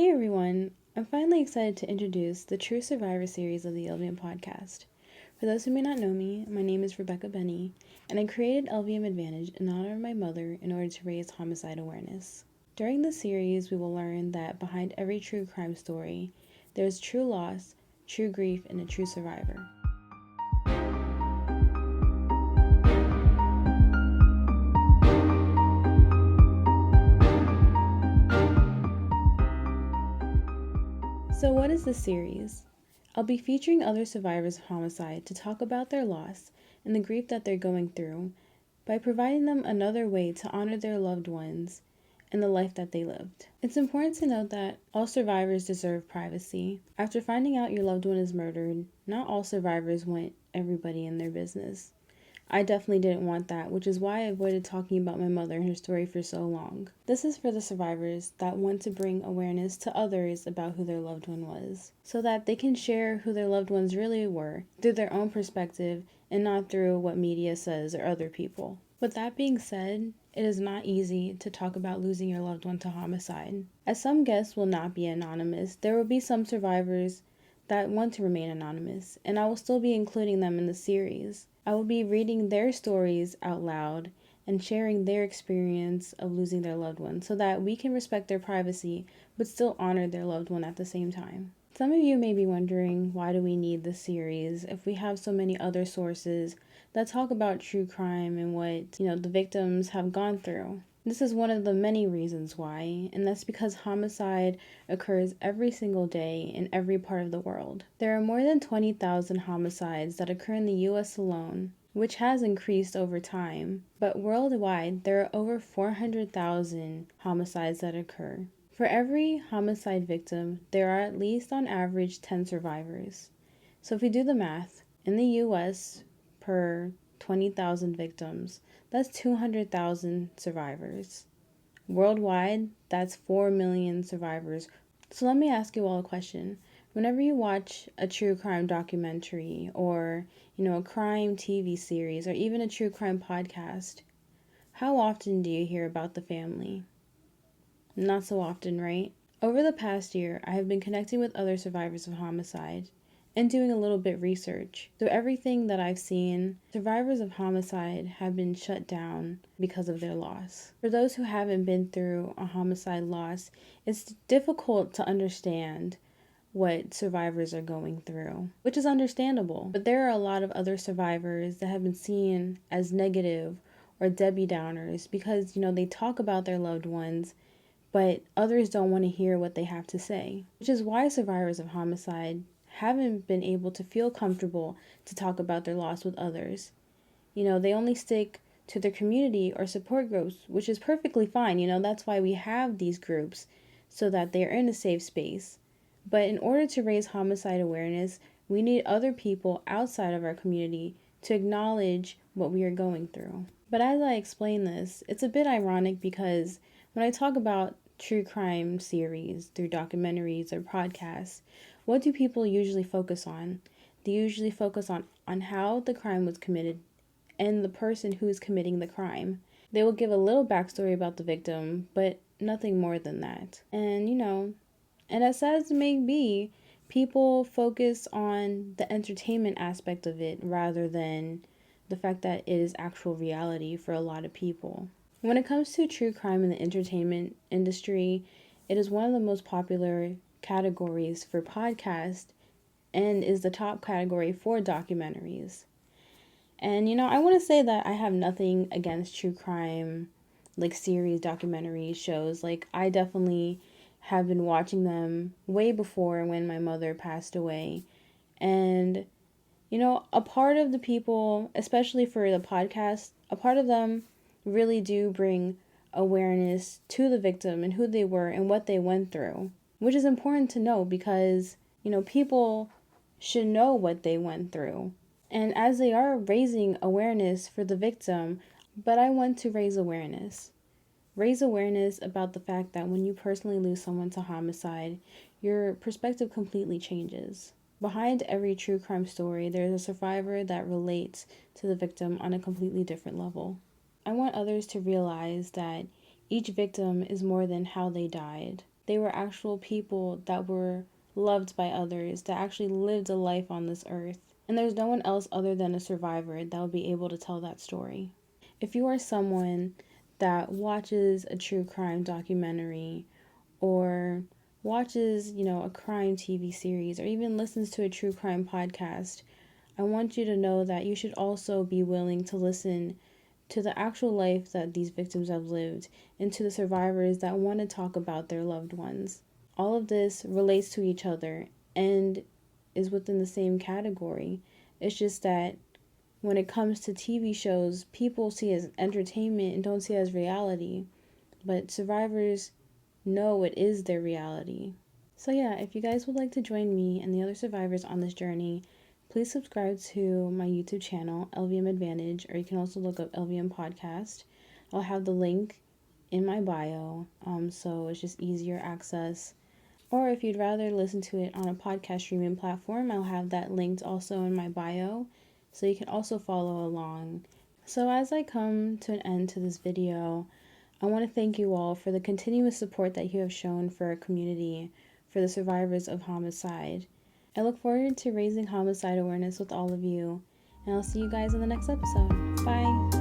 Hey everyone, I'm finally excited to introduce the True Survivor series of the LVM Podcast. For those who may not know me, my name is Rebecca Benny, and I created LVM Advantage in honor of my mother in order to raise homicide awareness. During the series, we will learn that behind every true crime story, there is true loss, true grief, and a true survivor. So what is this series? I'll be featuring other survivors of homicide to talk about their loss and the grief that they're going through by providing them another way to honor their loved ones and the life that they lived. It's important to note that all survivors deserve privacy. After finding out your loved one is murdered, not all survivors want everybody in their business. I definitely didn't want that, which is why I avoided talking about my mother and her story for so long. This is for the survivors that want to bring awareness to others about who their loved one was, so that they can share who their loved ones really were through their own perspective and not through what media says or other people. With that being said, it is not easy to talk about losing your loved one to homicide. As some guests will not be anonymous, there will be some survivors that want to remain anonymous, and I will still be including them in the series. I will be reading their stories out loud and sharing their experience of losing their loved one so that we can respect their privacy but still honor their loved one at the same time. Some of you may be wondering, why do we need this series if we have so many other sources that talk about true crime and what, the victims have gone through? This is one of the many reasons why, and that's because homicide occurs every single day in every part of the world. There are more than 20,000 homicides that occur in the US alone, which has increased over time, but worldwide there are over 400,000 homicides that occur. For every homicide victim, there are at least on average 10 survivors. So if we do the math, in the US per 20,000 victims, that's 200,000 survivors. Worldwide, that's 4 million survivors. So let me ask you all a question. Whenever you watch a true crime documentary or, a crime TV series or even a true crime podcast, how often do you hear about the family? Not so often, right? Over the past year, I have been connecting with other survivors of homicide and doing a little bit research. So everything that I've seen, survivors of homicide have been shut down because of their loss. For those who haven't been through a homicide loss, it's difficult to understand what survivors are going through, which is understandable. But there are a lot of other survivors that have been seen as negative or Debbie Downers because, they talk about their loved ones, but others don't want to hear what they have to say, which is why survivors of homicide haven't been able to feel comfortable to talk about their loss with others. They only stick to their community or support groups, which is perfectly fine. That's why we have these groups, so that they're in a safe space. But in order to raise homicide awareness, we need other people outside of our community to acknowledge what we are going through. But as I explain this, it's a bit ironic because when I talk about true crime series through documentaries or podcasts, what do people usually focus on? They usually focus on how the crime was committed and the person who is committing the crime. They will give a little backstory about the victim, but nothing more than that. And as sad as it may be, people focus on the entertainment aspect of it rather than the fact that it is actual reality for a lot of people. When it comes to true crime in the entertainment industry, it is one of the most popular categories for podcasts and is the top category for documentaries. And I want to say that I have nothing against true crime, like series, documentaries, shows. Like, I definitely have been watching them way before when my mother passed away. And a part of the people, especially for the podcast, a part of them really do bring awareness to the victim and who they were and what they went through, which is important to know because, people should know what they went through. And as they are raising awareness for the victim, but I want to raise awareness about the fact that when you personally lose someone to homicide, your perspective completely changes. Behind every true crime story, there's a survivor that relates to the victim on a completely different level. I want others to realize that each victim is more than how they died. They were actual people that were loved by others, that actually lived a life on this earth. And there's no one else other than a survivor that will be able to tell that story. If you are someone that watches a true crime documentary or watches, a crime TV series or even listens to a true crime podcast, I want you to know that you should also be willing to listen to the actual life that these victims have lived and to the survivors that want to talk about their loved ones. All of this relates to each other and is within the same category. It's just that when it comes to TV shows, people see it as entertainment and don't see it as reality. But survivors know it is their reality. So yeah, if you guys would like to join me and the other survivors on this journey, please subscribe to my YouTube channel, LVM Advantage, or you can also look up LVM Podcast. I'll have the link in my bio, so it's just easier access. Or if you'd rather listen to it on a podcast streaming platform, I'll have that linked also in my bio, so you can also follow along. So as I come to an end to this video, I want to thank you all for the continuous support that you have shown for our community, for the survivors of homicide. I look forward to raising homicide awareness with all of you, and I'll see you guys in the next episode. Bye!